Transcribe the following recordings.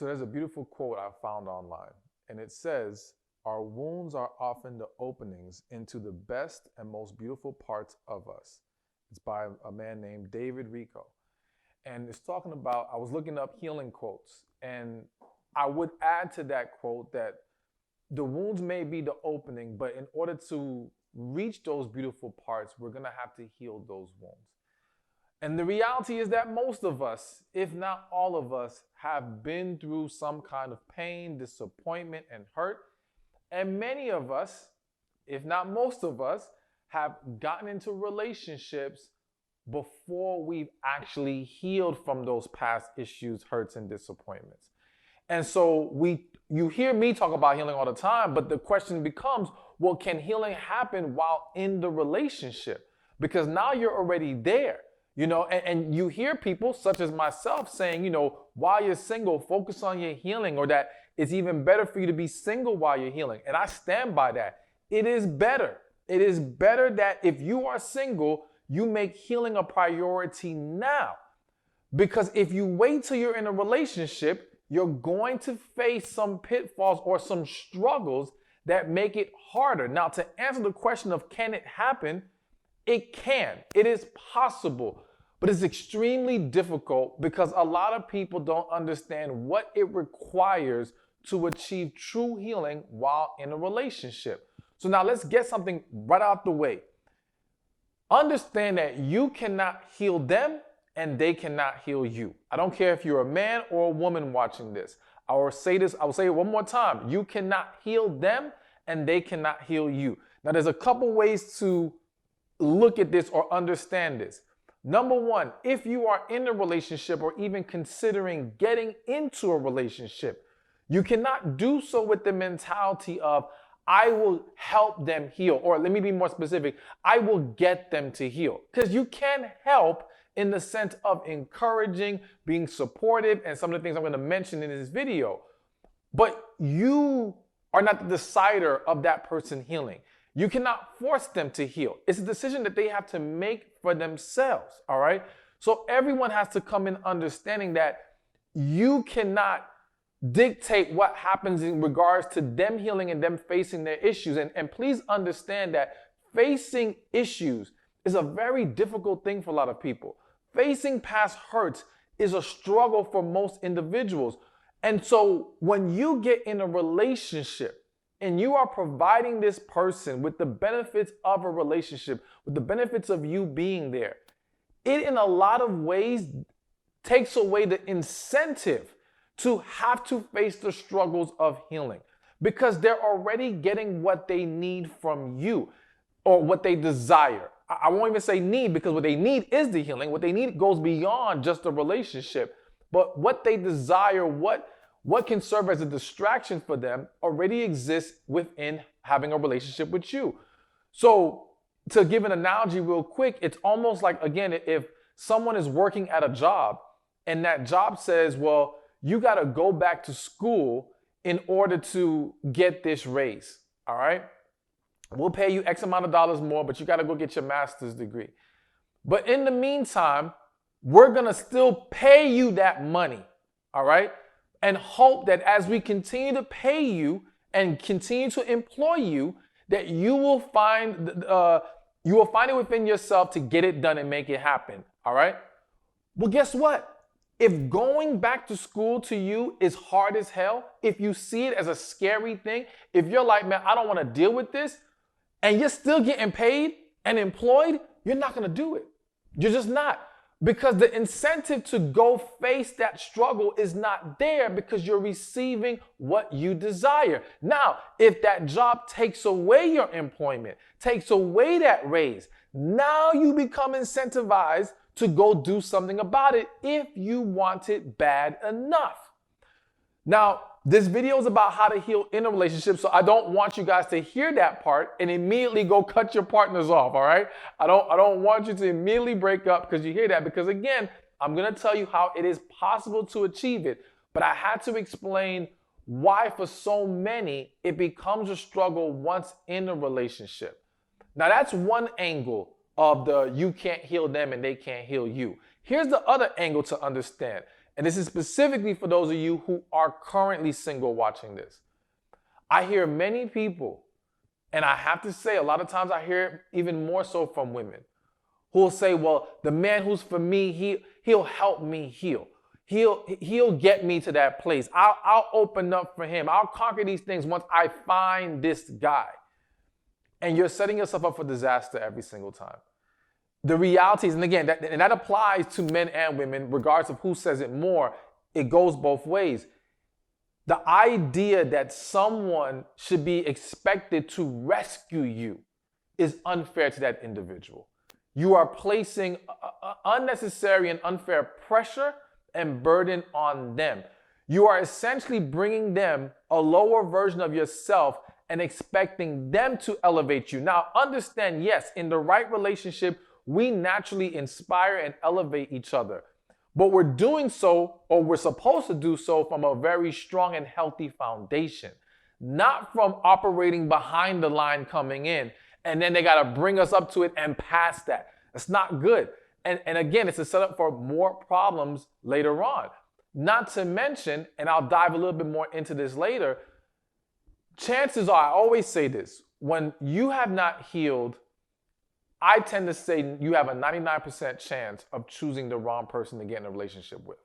So there's a beautiful quote I found online, and it says, "Our wounds are often the openings into the best and most beautiful parts of us." It's by a man named David Rico. And it's talking about, I was looking up healing quotes, and I would add to that quote that the wounds may be the opening, but in order to reach those beautiful parts, we're going to have to heal those wounds. And the reality is that most of us, if not all of us, have been through some kind of pain, disappointment, and hurt. And many of us, if not most of us, have gotten into relationships before we've actually healed from those past issues, hurts, and disappointments. And so you hear me talk about healing all the time, but the question becomes, well, can healing happen while in the relationship? Because now you're already there. And you hear people such as myself saying, while you're single, focus on your healing, or that it's even better for you to be single while you're healing. And I stand by that. It is better. It is better that if you are single, you make healing a priority now. Because if you wait till you're in a relationship, you're going to face some pitfalls or some struggles that make it harder. Now, to answer the question of can it happen, it can. It is possible, but it's extremely difficult because a lot of people don't understand what it requires to achieve true healing while in a relationship. So now let's get something right out the way. Understand that you cannot heal them and they cannot heal you. I don't care if you're a man or a woman watching this. I will say it one more time. You cannot heal them and they cannot heal you. Now, there's a couple ways to look at this or understand this. Number one, if you are in a relationship or even considering getting into a relationship, you cannot do so with the mentality of, I will help them heal. Or let me be more specific, I will get them to heal. Because you can help in the sense of encouraging, being supportive, and some of the things I'm going to mention in this video. But you are not the decider of that person healing. You cannot force them to heal. It's a decision that they have to make for themselves, all right? So everyone has to come in understanding that you cannot dictate what happens in regards to them healing and them facing their issues. And please understand that facing issues is a very difficult thing for a lot of people. Facing past hurts is a struggle for most individuals. And so when you get in a relationship and you are providing this person with the benefits of a relationship, with the benefits of you being there, it in a lot of ways takes away the incentive to have to face the struggles of healing, because they're already getting what they need from you or what they desire. I won't even say need, because what they need is the healing. What they need goes beyond just the relationship. But what they desire, what can serve as a distraction for them already exists within having a relationship with you. So to give an analogy real quick, it's almost like, again, if someone is working at a job and that job says, well, you got to go back to school in order to get this raise, all right? We'll pay you X amount of dollars more, but you got to go get your master's degree. But in the meantime, we're going to still pay you that money, all right? And hope that as we continue to pay you and continue to employ you, that you will find it within yourself to get it done and make it happen, all right? Well, guess what? If going back to school to you is hard as hell, if you see it as a scary thing, if you're like, man, I don't want to deal with this, and you're still getting paid and employed, you're not going to do it. You're just not. Because the incentive to go face that struggle is not there, because you're receiving what you desire. Now, if that job takes away your employment, takes away that raise, now you become incentivized to go do something about it if you want it bad enough. Now, this video is about how to heal in a relationship, so I don't want you guys to hear that part and immediately go cut your partners off, all right? I don't want you to immediately break up because you hear that, because again, I'm going to tell you how it is possible to achieve it, but I had to explain why for so many it becomes a struggle once in a relationship. Now, that's one angle of the you can't heal them and they can't heal you. Here's the other angle to understand. and this is specifically for those of you who are currently single watching this. I hear many people, and I have to say, a lot of times I hear it even more so from women, who will say, well, the man who's for me, he'll help me heal. He'll get me to that place. I'll open up for him. I'll conquer these things once I find this guy. And you're setting yourself up for disaster every single time. The reality is, and again, that applies to men and women, regardless of who says it more, it goes both ways. The idea that someone should be expected to rescue you is unfair to that individual. You are placing unnecessary and unfair pressure and burden on them. You are essentially bringing them a lower version of yourself and expecting them to elevate you. Now, understand, yes, in the right relationship, we naturally inspire and elevate each other. But we're doing so, or we're supposed to do so, from a very strong and healthy foundation, not from operating behind the line coming in, and then they got to bring us up to it and past that. It's not good. And again, it's a setup for more problems later on. Not to mention, and I'll dive a little bit more into this later, chances are, I always say this, when you have not healed, I tend to say you have a 99% chance of choosing the wrong person to get in a relationship with.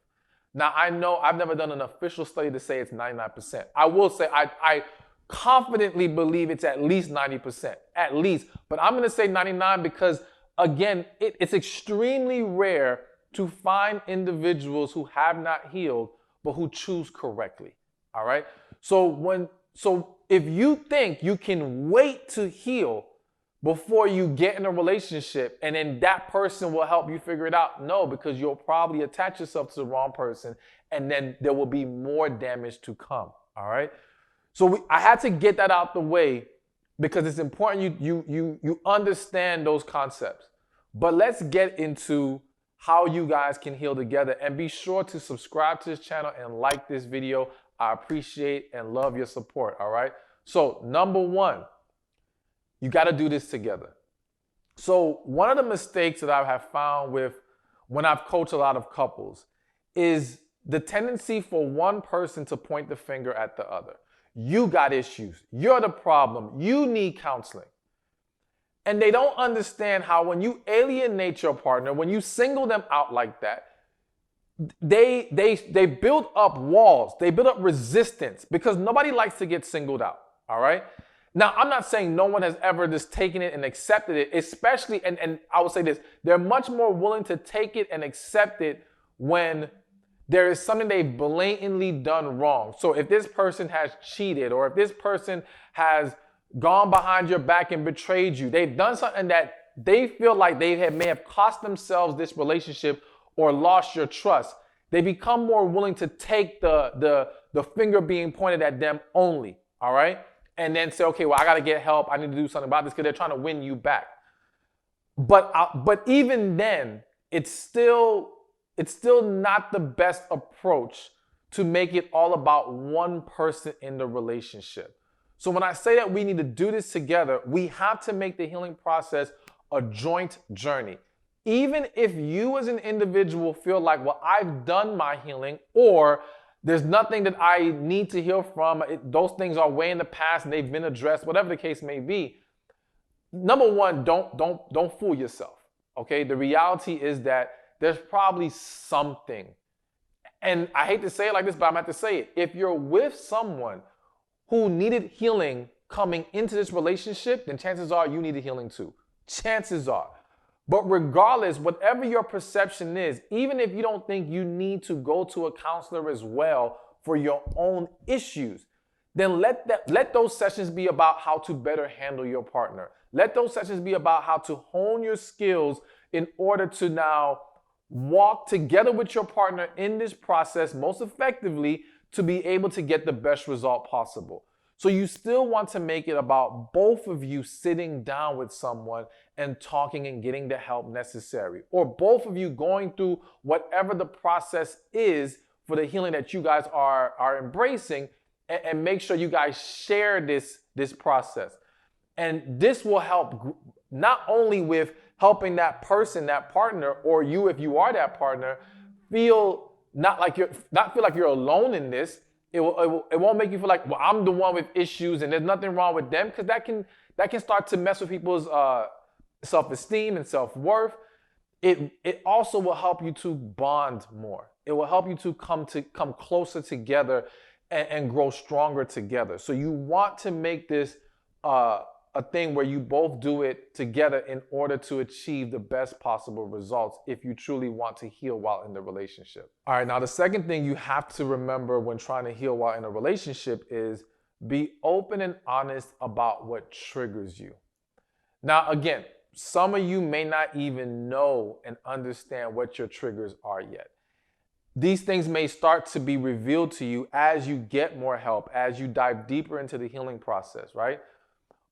Now, I know I've never done an official study to say it's 99%. I will say I confidently believe it's at least 90%, at least. But I'm going to say 99 because, again, it's extremely rare to find individuals who have not healed, but who choose correctly. All right. So if you think you can wait to heal before you get in a relationship and then that person will help you figure it out, no, because you'll probably attach yourself to the wrong person and then there will be more damage to come. All right. So I had to get that out the way because it's important you understand those concepts. But let's get into how you guys can heal together, and be sure to subscribe to this channel and like this video. I appreciate and love your support, all right? So number one, you got to do this together. So one of the mistakes that I have found when I've coached a lot of couples is the tendency for one person to point the finger at the other. You got issues. You're the problem. You need counseling. And they don't understand how when you alienate your partner, when you single them out like that, they build up walls. They build up resistance because nobody likes to get singled out. All right. Now, I'm not saying no one has ever just taken it and accepted it, especially, and I will say this, they're much more willing to take it and accept it when there is something they've blatantly done wrong. So if this person has cheated, or if this person has gone behind your back and betrayed you, they've done something that they feel like may have cost themselves this relationship or lost your trust, they become more willing to take the finger being pointed at them only, all right? And then say, okay, well, I got to get help. I need to do something about this because they're trying to win you back. But even then, it's still not the best approach to make it all about one person in the relationship. So when I say that we need to do this together, we have to make the healing process a joint journey. Even if you as an individual feel like, well, I've done my healing, or there's nothing that I need to heal from, those things are way in the past and they've been addressed, whatever the case may be. Number one, don't fool yourself. Okay? The reality is that there's probably something. And I hate to say it like this, but I'm going to have to say it. If you're with someone who needed healing coming into this relationship, then chances are you needed healing too. Chances are. But regardless, whatever your perception is, even if you don't think you need to go to a counselor as well for your own issues, then let those sessions be about how to better handle your partner. Let those sessions be about how to hone your skills in order to now walk together with your partner in this process most effectively to be able to get the best result possible. So you still want to make it about both of you sitting down with someone and talking and getting the help necessary, or both of you going through whatever the process is for the healing that you guys are embracing, and make sure you guys share this process. And this will help not only with helping that person, that partner, or you if you are that partner, feel not feel like you're alone in this. It won't make you feel like, well, I'm the one with issues and there's nothing wrong with them, because that can start to mess with people's self-esteem and self-worth. It also will help you to bond more. It will help you to come closer together and grow stronger together. So you want to make this a thing where you both do it together in order to achieve the best possible results if you truly want to heal while in the relationship. All right, now the second thing you have to remember when trying to heal while in a relationship is be open and honest about what triggers you. Now, again, some of you may not even know and understand what your triggers are yet. These things may start to be revealed to you as you get more help, as you dive deeper into the healing process, right?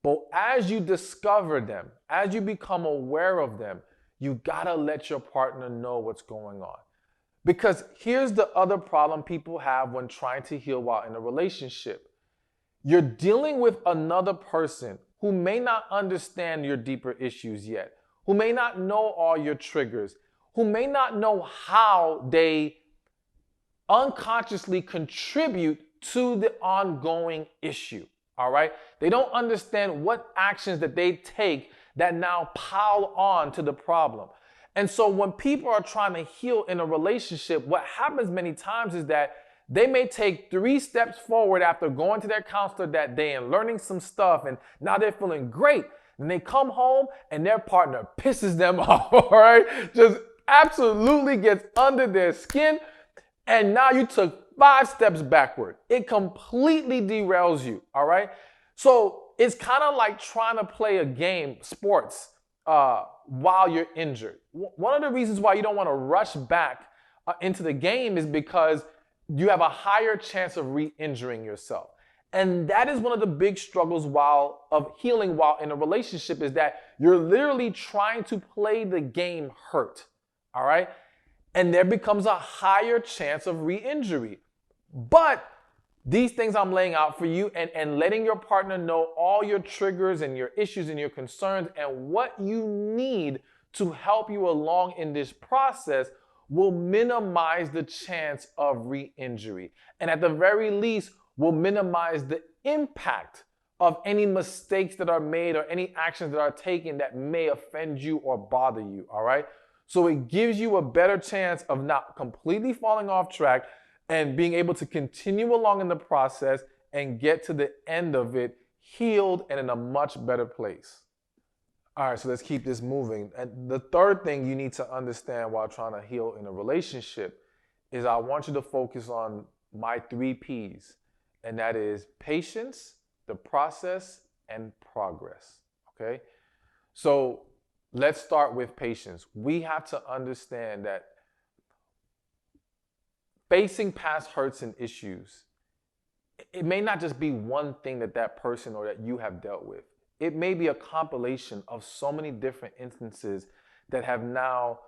But as you discover them, as you become aware of them, you gotta let your partner know what's going on. Because here's the other problem people have when trying to heal while in a relationship. You're dealing with another person who may not understand your deeper issues yet, who may not know all your triggers, who may not know how they unconsciously contribute to the ongoing issue. All right? They don't understand what actions that they take that now pile on to the problem. And so when people are trying to heal in a relationship, what happens many times is that they may take 3 steps forward after going to their counselor that day and learning some stuff, and now they're feeling great. And they come home and their partner pisses them off, all right? Just absolutely gets under their skin. And now you took 5 steps backward. It completely derails you, all right? So it's kind of like trying to play a game, sports, while you're injured. One of the reasons why you don't want to rush back into the game is because you have a higher chance of re-injuring yourself. And that is one of the big struggles of healing while in a relationship, is that you're literally trying to play the game hurt, all right? And there becomes a higher chance of re-injury. But these things I'm laying out for you, and letting your partner know all your triggers and your issues and your concerns and what you need to help you along in this process, will minimize the chance of re-injury. And at the very least, will minimize the impact of any mistakes that are made or any actions that are taken that may offend you or bother you, all right? So it gives you a better chance of not completely falling off track and being able to continue along in the process and get to the end of it healed and in a much better place. All right, so let's keep this moving. And the third thing you need to understand while trying to heal in a relationship is I want you to focus on my 3 P's, and that is patience, the process, and progress, okay? So let's start with patience. We have to understand that facing past hurts and issues, it may not just be one thing that person or that you have dealt with. It may be a compilation of so many different instances that have now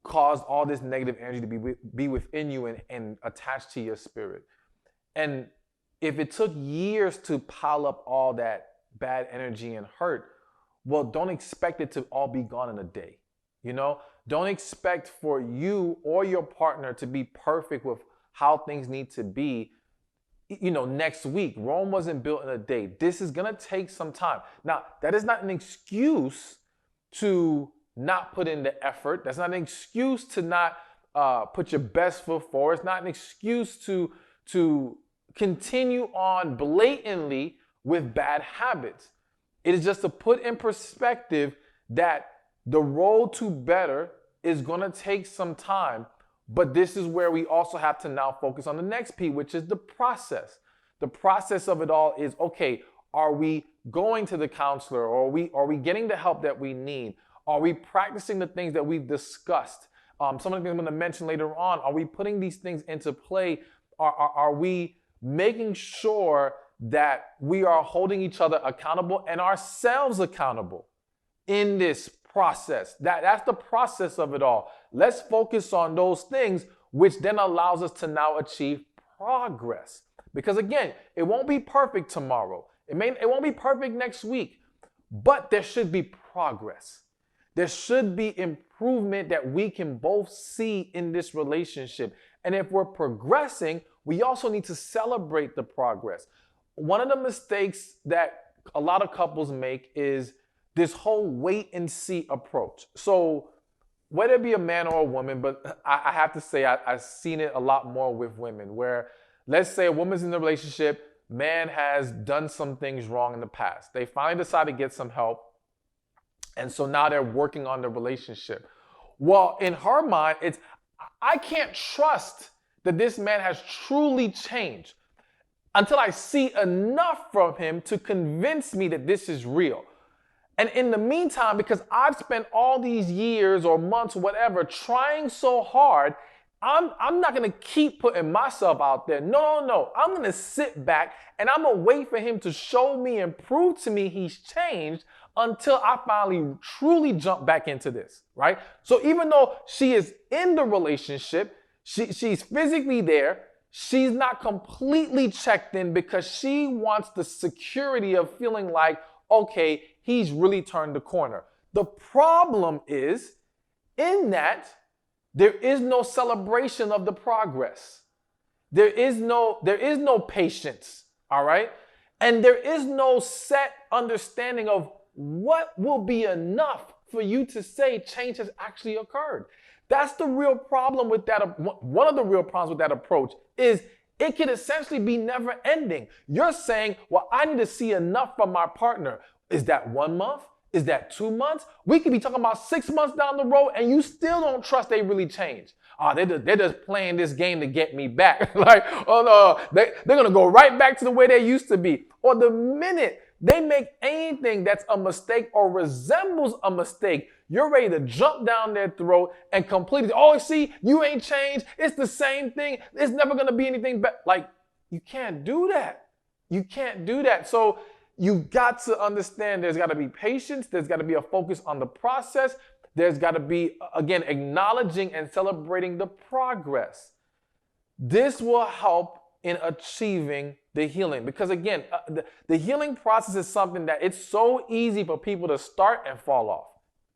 caused all this negative energy to be within you and attached to your spirit. And if it took years to pile up all that bad energy and hurt, well, don't expect it to all be gone in a day. You know, don't expect for you or your partner to be perfect with how things need to be, you know, next week. Rome wasn't built in a day. This is going to take some time. Now, that is not an excuse to not put in the effort. That's not an excuse to not put your best foot forward. It's not an excuse to continue on blatantly with bad habits. It is just to put in perspective that the road to better is going to take some time. But this is where we also have to now focus on the next P, which is the process. The process of it all is, okay, are we going to the counselor, or are we getting the help that we need? Are we practicing the things that we've discussed? Some of the things I'm going to mention later on, are we putting these things into play? Are we making sure that we are holding each other accountable and ourselves accountable in this process? That's the process of it all. Let's focus on those things, which then allows us to now achieve progress. Because again, it won't be perfect tomorrow. It won't be perfect next week, but there should be progress. There should be improvement that we can both see in this relationship. And if we're progressing, we also need to celebrate the progress. One of the mistakes that a lot of couples make is this whole wait and see approach. So whether it be a man or a woman, but I have to say I've seen it a lot more with women, where let's say a woman's in a relationship, man has done some things wrong in the past. They finally decide to get some help, and so now they're working on the relationship. Well, in her mind, it's, I can't trust that this man has truly changed until I see enough from him to convince me that this is real. And in the meantime, because I've spent all these years or months, whatever, trying so hard, I'm not going to keep putting myself out there. No. I'm going to sit back and I'm going to wait for him to show me and prove to me he's changed until I finally truly jump back into this, right? So even though she is in the relationship, she's physically there, she's not completely checked in because she wants the security of feeling like, okay, he's really turned the corner. The problem is in that there is no celebration of the progress. There is no patience, all right? And there is no set understanding of what will be enough for you to say change has actually occurred. That's the real problem with that. One of the real problems with that approach is it can essentially be never ending. You're saying, well, I need to see enough from my partner. Is that 1 month? Is that 2 months? We could be talking about 6 months down the road and you still don't trust they really changed. They're just playing this game to get me back. Like, oh no, they're going to go right back to the way they used to be. Or the minute they make anything that's a mistake or resembles a mistake, you're ready to jump down their throat and completely, oh, see, you ain't changed. It's the same thing. It's never going to be anything better. Like, you can't do that. You can't do that. So you got to understand there's got to be patience. There's got to be a focus on the process. There's got to be, again, acknowledging and celebrating the progress. This will help in achieving the healing. Because again, the healing process is something that it's so easy for people to start and fall off.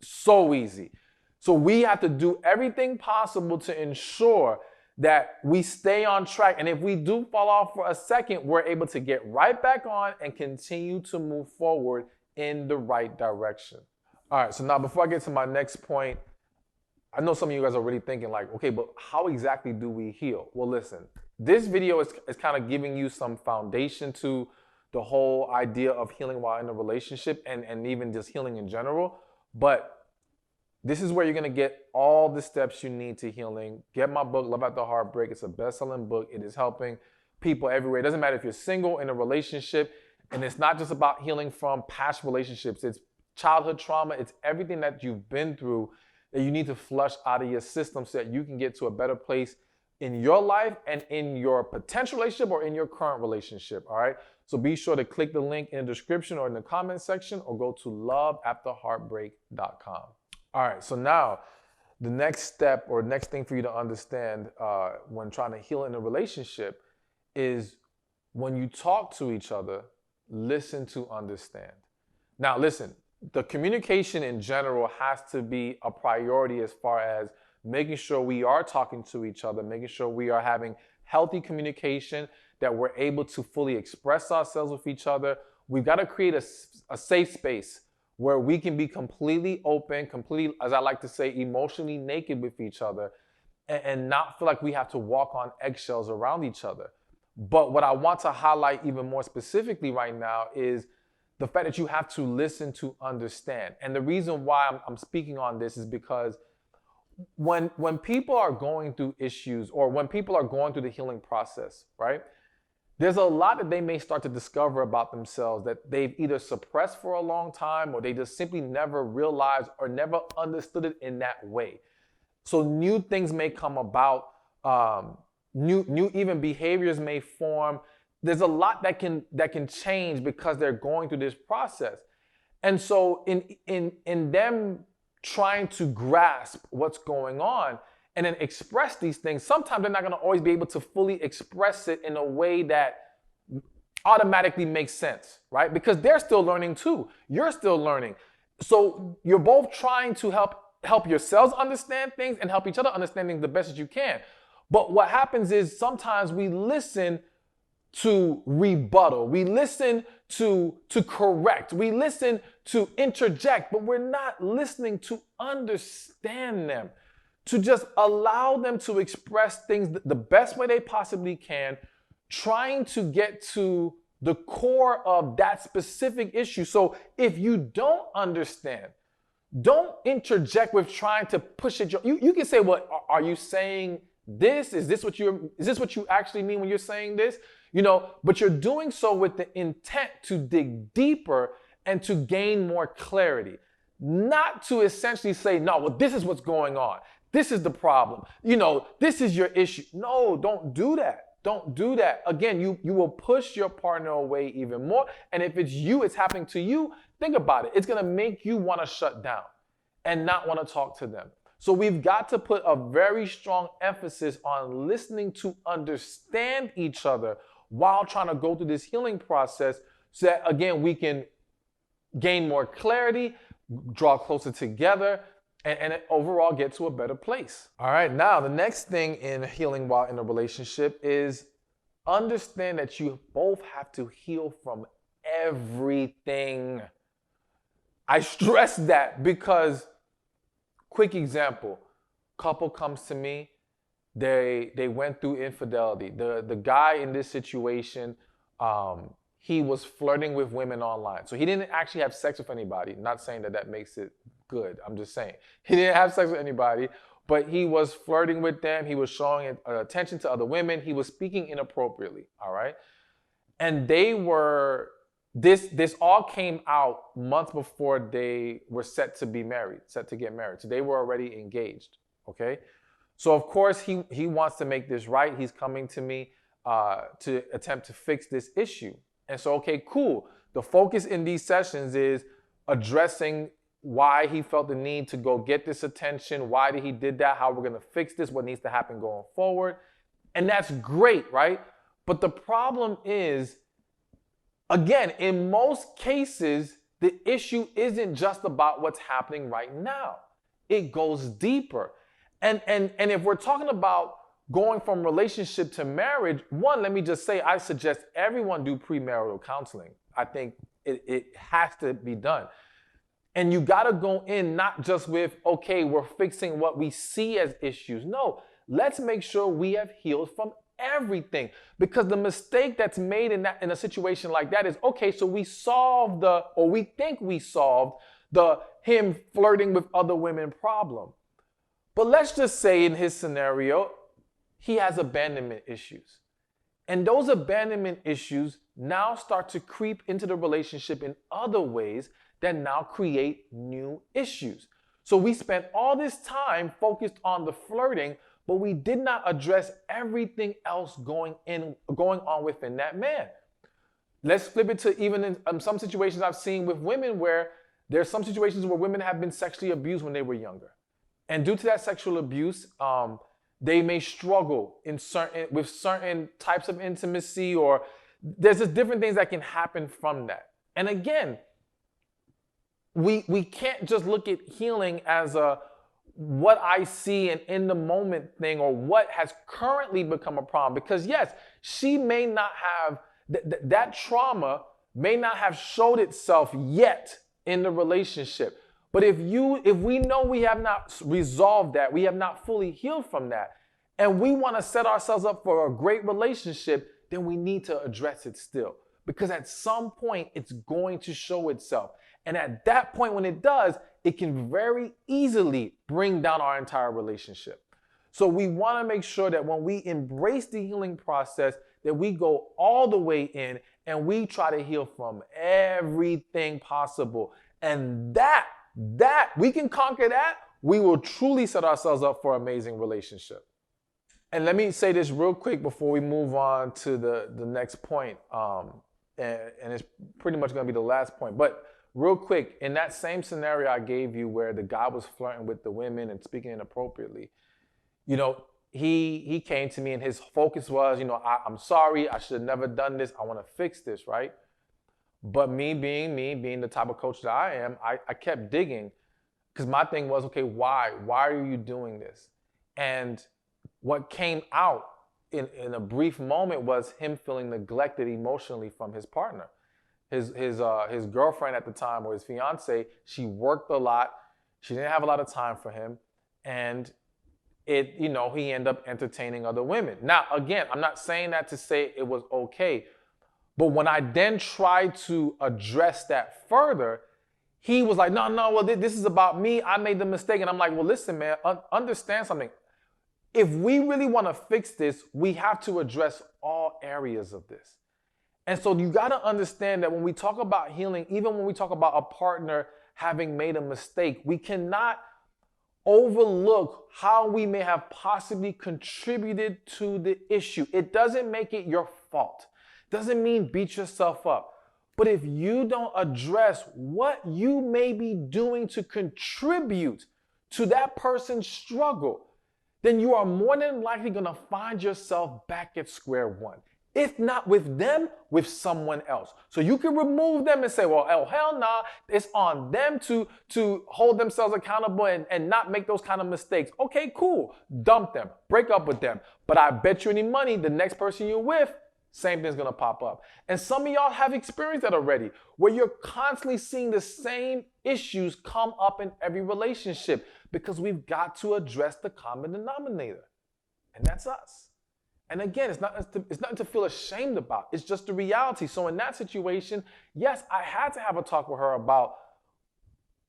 So easy. So we have to do everything possible to ensure that we stay on track. And if we do fall off for a second, we're able to get right back on and continue to move forward in the right direction. All right, so now before I get to my next point, I know some of you guys are already thinking like, okay, but how exactly do we heal? Well, listen, this video is kind of giving you some foundation to the whole idea of healing while in a relationship and even just healing in general. But this is where you're going to get all the steps you need to healing. Get my book, Love After Heartbreak. It's a best-selling book. It is helping people everywhere. It doesn't matter if you're single, in a relationship, and it's not just about healing from past relationships. It's childhood trauma. It's everything that you've been through that you need to flush out of your system so that you can get to a better place in your life and in your potential relationship or in your current relationship, all right? So be sure to click the link in the description or in the comment section or go to loveafterheartbreak.com. All right, so now the next step or next thing for you to understand when trying to heal in a relationship is when you talk to each other, listen to understand. Now listen, the communication in general has to be a priority as far as making sure we are talking to each other, making sure we are having healthy communication, that we're able to fully express ourselves with each other. We've got to create a safe space where we can be completely open, completely, as I like to say, emotionally naked with each other and not feel like we have to walk on eggshells around each other. But what I want to highlight even more specifically right now is the fact that you have to listen to understand. And the reason why I'm speaking on this is because when people are going through issues or when people are going through the healing process, right? There's a lot that they may start to discover about themselves that they've either suppressed for a long time or they just simply never realized or never understood it in that way. So new things may come about, new even behaviors may form. There's a lot that can change because they're going through this process. And so in them trying to grasp what's going on and then express these things, sometimes they're not going to always be able to fully express it in a way that automatically makes sense, right? Because they're still learning too. You're still learning. So you're both trying to help yourselves understand things and help each other understand things the best that you can. But what happens is sometimes we listen to rebuttal. We listen to correct. We listen to interject, but we're not listening to understand them, to just allow them to express things the best way they possibly can, trying to get to the core of that specific issue. So if you don't understand, don't interject with trying to push it. You can say, well, are you saying this? Is this what you actually mean when you're saying this? But you're doing so with the intent to dig deeper and to gain more clarity, not to essentially say, no, well, this is what's going on. This is the problem. This is your issue. No, don't do that. Don't do that. Again, you will push your partner away even more. And if it's happening to you, think about it. It's going to make you want to shut down and not want to talk to them. So we've got to put a very strong emphasis on listening to understand each other while trying to go through this healing process so that, again, we can gain more clarity, draw closer together, and overall get to a better place. All right, now the next thing in healing while in a relationship is understand that you both have to heal from everything. I stress that because, quick example, couple comes to me, they went through infidelity. The guy in this situation, he was flirting with women online. So he didn't actually have sex with anybody. Not saying that makes it good. I'm just saying. He didn't have sex with anybody, but he was flirting with them. He was showing attention to other women. He was speaking inappropriately, all right? And this all came out months before they were set to get married. So they were already engaged, okay? So of course, he wants to make this right. He's coming to me to attempt to fix this issue. And so, okay, cool. The focus in these sessions is addressing why he felt the need to go get this attention, why did he did that, how we're going to fix this, what needs to happen going forward. And that's great, right? But the problem is, again, in most cases, the issue isn't just about what's happening right now. It goes deeper. And if we're talking about going from relationship to marriage, one, let me just say, I suggest everyone do premarital counseling. I think it has to be done. And you got to go in not just with, okay, we're fixing what we see as issues. No, let's make sure we have healed from everything. Because the mistake that's made in a situation like that is, okay, so we solved we think we solved him flirting with other women problem. But let's just say in his scenario, he has abandonment issues. And those abandonment issues now start to creep into the relationship in other ways that now create new issues. So we spent all this time focused on the flirting, but we did not address everything else going on within that man. Let's flip it to even in some situations I've seen with women where there's some situations where women have been sexually abused when they were younger. And due to that sexual abuse, they may struggle with certain types of intimacy, or there's just different things that can happen from that. And again, we can't just look at healing as what I see and in the moment thing, or what has currently become a problem. Because yes, she may not have, that trauma may not have showed itself yet in the relationship. But if we know we have not resolved that, we have not fully healed from that, and we want to set ourselves up for a great relationship, then we need to address it still. Because at some point, it's going to show itself. And at that point, when it does, it can very easily bring down our entire relationship. So we want to make sure that when we embrace the healing process, that we go all the way in and we try to heal from everything possible. And that we can conquer that, we will truly set ourselves up for an amazing relationship. And let me say this real quick before we move on to the next point. And it's pretty much going to be the last point. But real quick, in that same scenario I gave you where the guy was flirting with the women and speaking inappropriately, he came to me and his focus was, I'm sorry, I should have never done this. I want to fix this, right? But me being the type of coach that I am, I kept digging because my thing was, okay, why? Why are you doing this? And what came out in a brief moment was him feeling neglected emotionally from his partner. His girlfriend at the time, or his fiance, she worked a lot. She didn't have a lot of time for him. And he ended up entertaining other women. Now, again, I'm not saying that to say it was okay. But when I then tried to address that further, he was like, no, well, this is about me. I made the mistake. And I'm like, well, listen, man, understand something. If we really want to fix this, we have to address all areas of this. And so you got to understand that when we talk about healing, even when we talk about a partner having made a mistake, we cannot overlook how we may have possibly contributed to the issue. It doesn't make it your fault. Doesn't mean beat yourself up. But if you don't address what you may be doing to contribute to that person's struggle, then you are more than likely going to find yourself back at square one. If not with them, with someone else. So you can remove them and say, well, hell nah, it's on them to hold themselves accountable and not make those kind of mistakes. Okay, cool. Dump them. Break up with them. But I bet you any money, the next person you're with, same thing's going to pop up. And some of y'all have experienced that already, where you're constantly seeing the same issues come up in every relationship, because we've got to address the common denominator. And that's us. And again, it's nothing to feel ashamed about. It's just the reality. So in that situation, yes, I had to have a talk with her about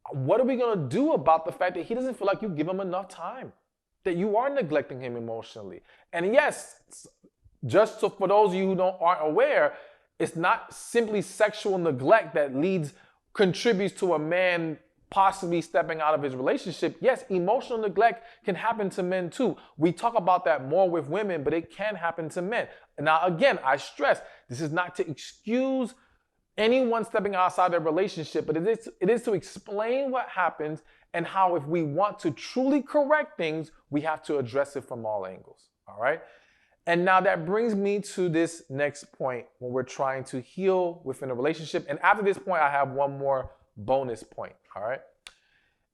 what are we going to do about the fact that he doesn't feel like you give him enough time, that you are neglecting him emotionally. And yes, just so for those of you who aren't aware, it's not simply sexual neglect that contributes to a man possibly stepping out of his relationship. Yes, emotional neglect can happen to men too. We talk about that more with women, but it can happen to men. Now, again, I stress, this is not to excuse anyone stepping outside their relationship, but it is to explain what happens and how, if we want to truly correct things, we have to address it from all angles. All right? And now that brings me to this next point when we're trying to heal within a relationship. And after this point, I have one more bonus point, all right?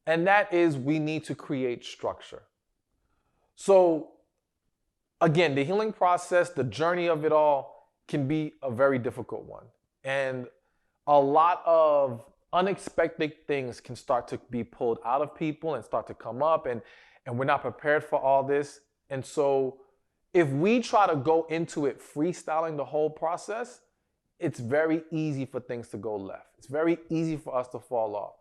And that is, we need to create structure. So again, the healing process, the journey of it all can be a very difficult one. And a lot of unexpected things can start to be pulled out of people and start to come up, and we're not prepared for all this. And so if we try to go into it freestyling the whole process, it's very easy for things to go left. It's very easy for us to fall off.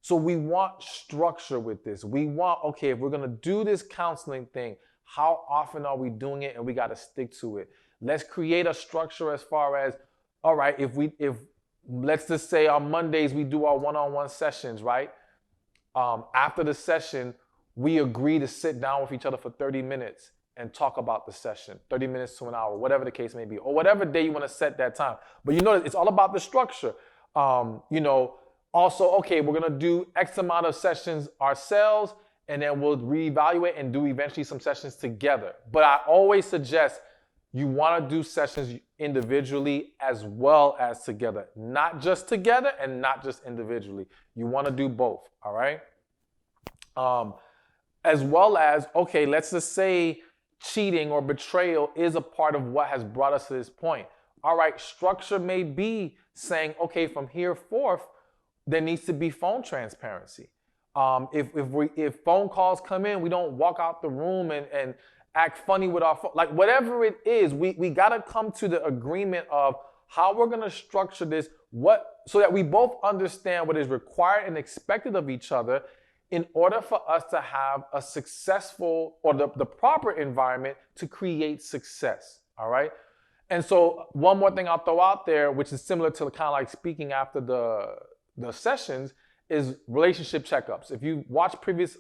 So we want structure with this. We want, okay, if we're going to do this counseling thing, how often are we doing it? And we got to stick to it. Let's create a structure as far as, all right, if let's just say on Mondays we do our one-on-one sessions, right? After the session, we agree to sit down with each other for 30 minutes and talk about the session, 30 minutes to an hour, whatever the case may be, or whatever day you want to set that time. But it's all about the structure. Also, okay, we're going to do X amount of sessions ourselves, and then we'll reevaluate and do eventually some sessions together. But I always suggest you want to do sessions individually as well as together, not just together and not just individually. You want to do both, all right? As well as, okay, let's just say cheating or betrayal is a part of what has brought us to this point. All right, structure may be saying, okay, from here forth, there needs to be phone transparency. If phone calls come in, we don't walk out the room and act funny with our phone. Like whatever it is, we got to come to the agreement of how we're going to structure this, so that we both understand what is required and expected of each other in order for us to have a successful, or the proper environment to create success, all right? And so one more thing I'll throw out there, which is similar to kind of like speaking after the sessions, is relationship checkups. If you watch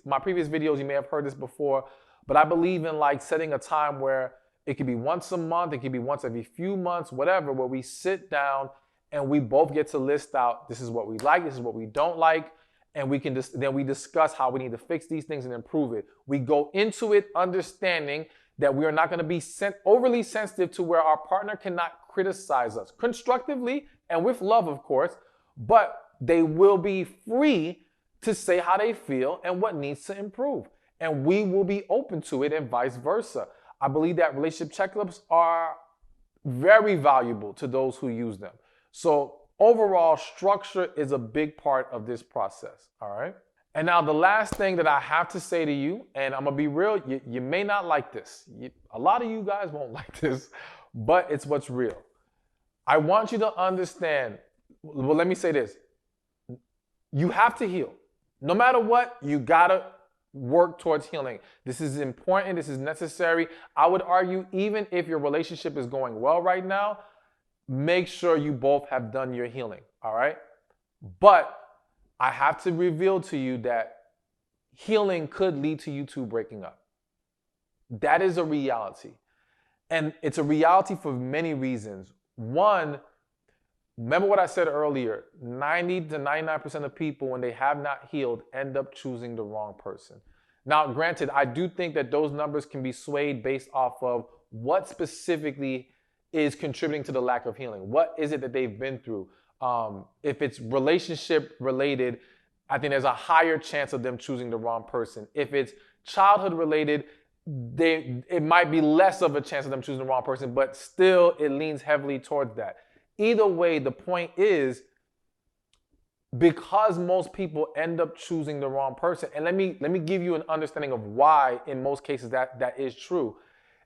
my previous videos, you may have heard this before, but I believe in like setting a time where it could be once a month, it could be once every few months, whatever, where we sit down and we both get to list out, this is what we like, this is what we don't like, and we can then we discuss how we need to fix these things and improve it. We go into it understanding that we are not going to be overly sensitive to where our partner cannot criticize us constructively and with love, of course, but they will be free to say how they feel and what needs to improve. And we will be open to it, and vice versa. I believe that relationship checklists are very valuable to those who use them. So overall, structure is a big part of this process, all right? And now the last thing that I have to say to you, and I'm gonna be real, you may not like this. A lot of you guys won't like this, but it's what's real. I want you to understand, well, let me say this. You have to heal. No matter what, you gotta work towards healing. This is important, this is necessary. I would argue, even if your relationship is going well right now, make sure you both have done your healing, all right? But I have to reveal to you that healing could lead to you two breaking up. That is a reality. And it's a reality for many reasons. One, remember what I said earlier, 90 to 99% of people, when they have not healed, end up choosing the wrong person. Now, granted, I do think that those numbers can be swayed based off of what specifically is contributing to the lack of healing. What is it that they've been through? If it's relationship related, I think there's a higher chance of them choosing the wrong person. If it's childhood related, it might be less of a chance of them choosing the wrong person, but still it leans heavily towards that. Either way, the point is, because most people end up choosing the wrong person, and let me give you an understanding of why in most cases that is true,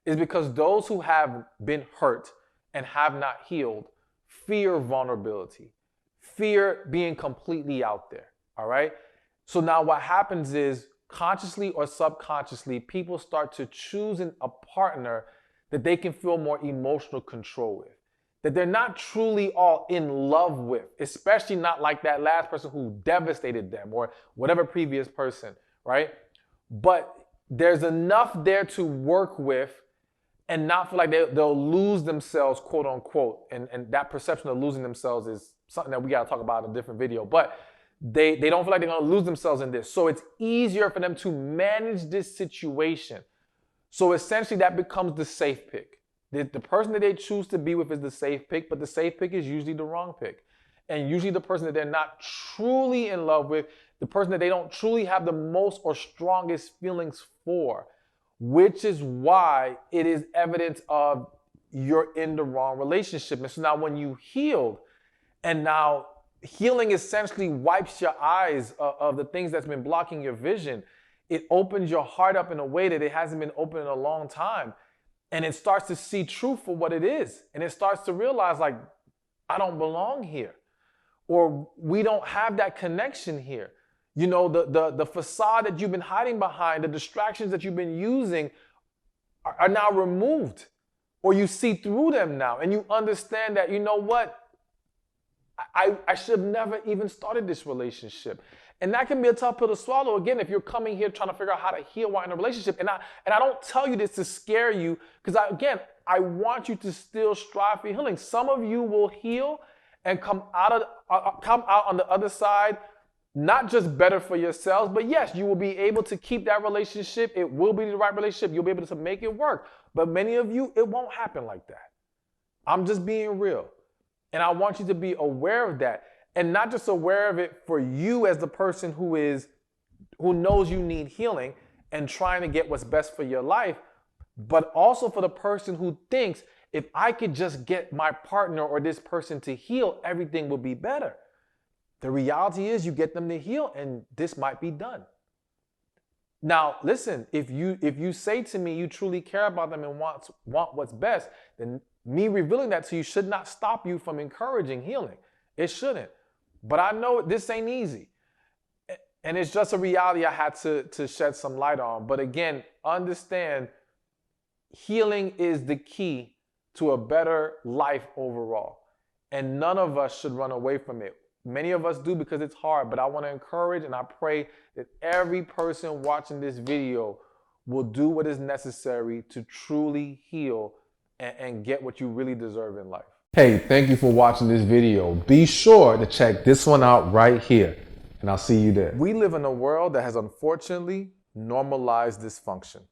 is because those who have been hurt and have not healed fear vulnerability, fear being completely out there, all right? So now what happens is, consciously or subconsciously, people start to choose a partner that they can feel more emotional control with, that they're not truly all in love with, especially not like that last person who devastated them or whatever previous person, right? But there's enough there to work with and not feel like they'll lose themselves, quote unquote. And that perception of losing themselves is something that we got to talk about in a different video. But they don't feel like they're going to lose themselves in this. So it's easier for them to manage this situation. So essentially that becomes the safe pick. The person that they choose to be with is the safe pick, but the safe pick is usually the wrong pick. And usually the person that they're not truly in love with, the person that they don't truly have the most or strongest feelings for, which is why it is evidence of you're in the wrong relationship. And so now when you healed, and now healing essentially wipes your eyes of the things that's been blocking your vision. It opens your heart up in a way that it hasn't been open in a long time. And it starts to see truth for what it is. And it starts to realize, like, I don't belong here. Or we don't have that connection here. You know, the facade that you've been hiding behind, the distractions that you've been using are now removed. Or you see through them now. And you understand that, you know what? I should have never even started this relationship. And that can be a tough pill to swallow, again, if you're coming here trying to figure out how to heal while in a relationship. And I don't tell you this to scare you, because I want you to still strive for healing. Some of you will heal and come out on the other side, not just better for yourselves, but yes, you will be able to keep that relationship. It will be the right relationship. You'll be able to make it work. But many of you, it won't happen like that. I'm just being real. And I want you to be aware of that, and not just aware of it for you as the person who knows you need healing and trying to get what's best for your life, but also for the person who thinks, if I could just get my partner or this person to heal, everything will be better. The reality is you get them to heal and this might be done. Now, listen, if you say to me you truly care about them and want what's best, then me revealing that to you should not stop you from encouraging healing. It shouldn't. But I know this ain't easy. And it's just a reality I had to shed some light on. But again, understand healing is the key to a better life overall. And none of us should run away from it. Many of us do because it's hard, but I want to encourage and I pray that every person watching this video will do what is necessary to truly heal and get what you really deserve in life. Hey, thank you for watching this video. Be sure to check this one out right here, and I'll see you there. We live in a world that has unfortunately normalized dysfunction.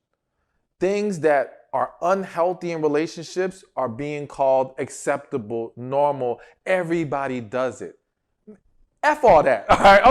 Things that are unhealthy in relationships are being called acceptable, normal. Everybody does it. F all that, all right?